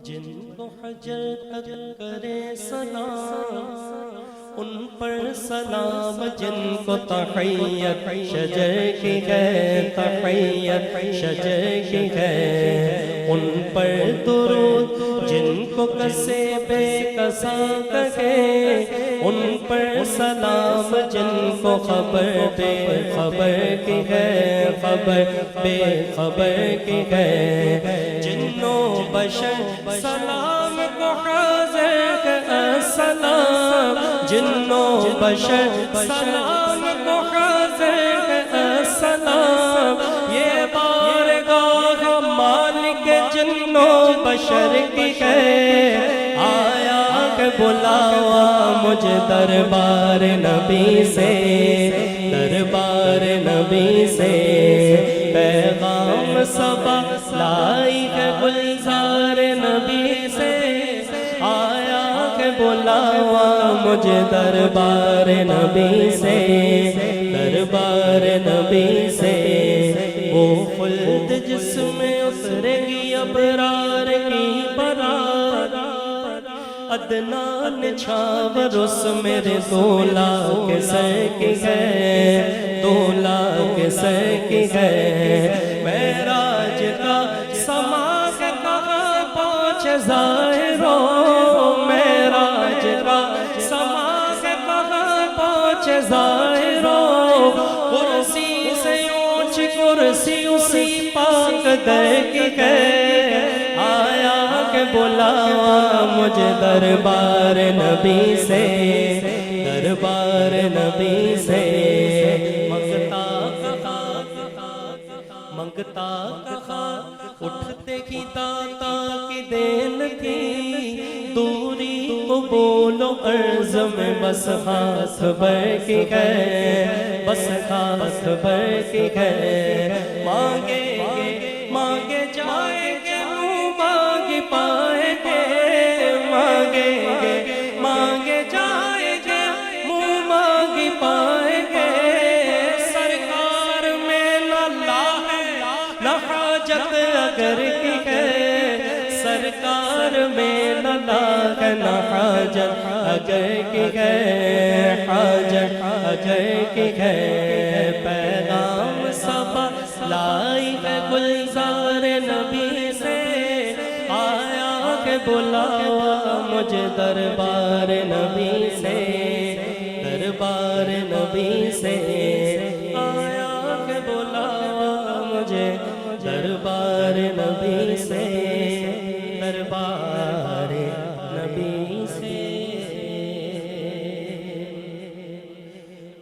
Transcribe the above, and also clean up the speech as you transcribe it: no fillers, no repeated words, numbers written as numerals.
جن کو حجر تک کرے سلام ان پر سلام، جن کو تحیت شجر کی ہے، تحیت شجر کی ہے ان پر درود، جن کو کسے بے کسا کہے ان پر سلام، جن کو خبر بے خبر کی ہے، خبر بے خبر کی ہے، جنوں بشر سلام کو حاضر ہے السلام، جنوں بشر سلام کو حاضر ہے السلام، یہ بارگاہ مالک جنوں بشر کی ہے، آیا کہ بلاوا مجھ دربار نبی سے، دربار نبی سے پیغام صبا لائی ہے گلزار نبی سے، آیا کہ بلاوا مجھ دربار نبی سے، دربار نبی سے، وہ خلد جس میں اترے گی ابرار کی برات، عدنان چھاور اس میرے دولا کے سر کی ہے، دولا کے سر کی ہے، معراج کا سما کے کہاں پہنچے ظاہروں، معراج کا سما کے کہاں پہنچے ظاہروں، کرسی سے اونچ کرسی اسی پاک در کی ہے، آیا کہ بلاوا مجھ دربار نبی سے، دربار نبی سے، منگتا کہا اٹھتے کی داتا کی دین کی، دوری کو بولو عرض میں بس ہاتھ بھر کی ہے، بس ہاتھ بھر کی ہے، مانگے مانگے جائیں گے منہ مانگ پائیں گے، مانگے مانگے جائیں گے منہ مانگ پائیں گے، سرکار میں نہ لا ہے نہ حاجت اگر کی ہے، سرکار میں نہ لا ہے نہ حاجت اگر کی ہے، حاجت اگر کی ہے، پیغام صبا لائی ہے گلزار نبی سے، آیا کہ بلاوا مجھ دربار نبی سے، دربار نبی سے، آیا کہ بلاوا مجھے دربار نبی سے، دربار